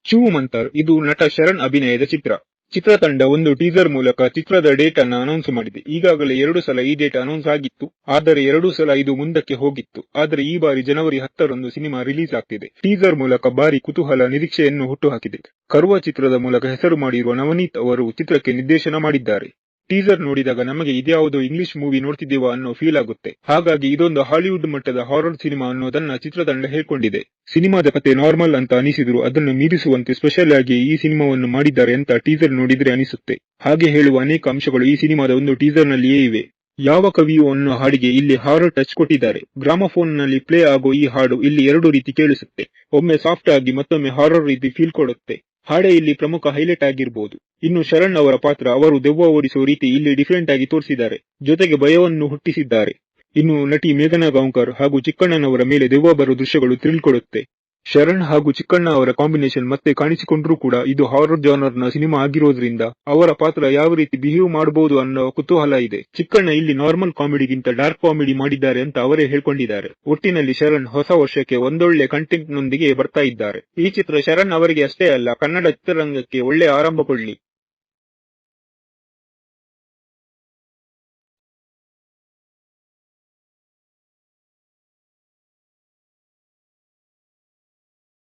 ಶಿವಮಂತರ್ ಇದು ನಟ ಶರಣ್ ಅಭಿನಯದ ಚಿತ್ರ. ಚಿತ್ರತಂಡ ಒಂದು ಟೀಸರ್ ಮೂಲಕ ಚಿತ್ರದ ಡೇಟ್ ಅನ್ನು ಅನೌನ್ಸ್ ಮಾಡಿದೆ. ಈಗಾಗಲೇ 2 ಸಲ ಈ ಡೇಟ್ ಅನೌನ್ಸ್ ಆಗಿತ್ತು. ಆದರೆ 2 ಸಲ ಇದು ಮುಂದಕ್ಕೆ ಹೋಗಿತ್ತು. ಆದರೆ ಈ ಬಾರಿ ಜನವರಿ 10ರಂದು ಸಿನಿಮಾ ರಿಲೀಸ್ ಆಗ್ತಿದೆ. ಟೀಸರ್ ಮೂಲಕ ಭಾರಿ ಕುತೂಹಲ, ನಿರೀಕ್ಷೆಯನ್ನು ಹುಟ್ಟುಹಾಕಿದೆ. ಕರ್ವ ಚಿತ್ರದ ಮೂಲಕ ಹೆಸರು ಮಾಡಿರುವ ನವನೀತ್ ಅವರು ಚಿತ್ರಕ್ಕೆ ನಿರ್ದೇಶನ ಮಾಡಿದ್ದಾರೆ. ಟೀಸರ್ ನೋಡಿದಾಗ ನಮಗೆ ಇದ್ಯಾವುದೋ ಇಂಗ್ಲಿಷ್ ಮೂವಿ ನೋಡ್ತಿದ್ದೇವಾ ಅನ್ನೋ ಫೀಲ್ ಆಗುತ್ತೆ. ಹಾಗಾಗಿ ಇದೊಂದು ಹಾಲಿವುಡ್ ಮಟ್ಟದ ಹಾರರ್ ಸಿನಿಮಾ ಅನ್ನೋದನ್ನ ಚಿತ್ರತಂಡ ಹೇಳ್ಕೊಂಡಿದೆ. ಸಿನಿಮಾದ ಕತೆ ನಾರ್ಮಲ್ ಅಂತ ಅನಿಸಿದ್ರು ಅದನ್ನು ಮೀರಿಸುವಂತೆ ಸ್ಪೆಷಲ್ ಆಗಿ ಈ ಸಿನಿಮಾವನ್ನು ಮಾಡಿದ್ದಾರೆ ಅಂತ ಟೀಸರ್ ನೋಡಿದ್ರೆ ಅನಿಸುತ್ತೆ. ಹಾಗೆ ಹೇಳುವ ಅನೇಕ ಅಂಶಗಳು ಈ ಸಿನಿಮಾದ ಒಂದು ಟೀಸರ್ ನಲ್ಲಿಯೇ ಇವೆ. ಯಾವ ಕವಿಯು ಅನ್ನೋ ಹಾಡಿಗೆ ಇಲ್ಲಿ ಹಾರರ್ ಟಚ್ ಕೊಟ್ಟಿದ್ದಾರೆ. ಗ್ರಾಮಫೋನ್ ನಲ್ಲಿ ಪ್ಲೇ ಆಗೋ ಈ ಹಾಡು ಇಲ್ಲಿ 2 ರೀತಿ ಕೇಳಿಸುತ್ತೆ. ಒಮ್ಮೆ ಸಾಫ್ಟ್ ಆಗಿ, ಮತ್ತೊಮ್ಮೆ ಹಾರರ್ ರೀತಿ ಫೀಲ್ ಕೊಡುತ್ತೆ. ಹಾಡೇ ಇಲ್ಲಿ ಪ್ರಮುಖ ಹೈಲೈಟ್ ಆಗಿರ್ಬೋದು. ಇನ್ನು ಶರಣ್ ಅವರ ಪಾತ್ರ, ಅವರು ದೆವ್ವ ಓಡಿಸೋ ರೀತಿ ಇಲ್ಲಿ ಡಿಫರೆಂಟ್ ಆಗಿ ತೋರಿಸಿದ್ದಾರೆ. ಜೊತೆಗೆ ಭಯವನ್ನು ಹುಟ್ಟಿಸಿದ್ದಾರೆ. ಇನ್ನು ನಟಿ ಮೇಘನಾ ಗಾಂವ್ಕರ್ ಹಾಗೂ ಚಿಕ್ಕಣ್ಣನವರ ಮೇಲೆ ದೆವ್ವ ಬರೋ ದೃಶ್ಯಗಳು ಥ್ರಿಲ್ ಕೊಡುತ್ತೆ. ಶರಣ್ ಹಾಗೂ ಚಿಕ್ಕಣ್ಣ ಅವರ ಕಾಂಬಿನೇಷನ್ ಮತ್ತೆ ಕಾಣಿಸಿಕೊಂಡ್ರೂ ಕೂಡ ಇದು ಹಾರರ್ ಜಾನರ್ ನ ಸಿನಿಮಾ ಆಗಿರೋದ್ರಿಂದ ಅವರ ಪಾತ್ರ ಯಾವ ರೀತಿ ಬಿಹೇವ್ ಮಾಡಬಹುದು ಅನ್ನೋ ಕುತೂಹಲ ಇದೆ. ಚಿಕ್ಕಣ್ಣ ಇಲ್ಲಿ ನಾರ್ಮಲ್ ಕಾಮಿಡಿಗಿಂತ ಡಾರ್ಕ್ ಕಾಮಿಡಿ ಮಾಡಿದ್ದಾರೆ ಅಂತ ಅವರೇ ಹೇಳ್ಕೊಂಡಿದ್ದಾರೆ. ಒಟ್ಟಿನಲ್ಲಿ ಶರಣ್ ಹೊಸ ವರ್ಷಕ್ಕೆ ಒಂದೊಳ್ಳೆ ಕಂಟೆಂಟ್ ನೊಂದಿಗೆ ಬರ್ತಾ ಇದ್ದಾರೆ. ಈ ಚಿತ್ರ ಶರಣ್ ಅವರಿಗೆ ಅಷ್ಟೇ ಅಲ್ಲ, ಕನ್ನಡ ಚಿತ್ರರಂಗಕ್ಕೆ ಒಳ್ಳೆ ಆರಂಭ ಕೊಡ್ಲಿ.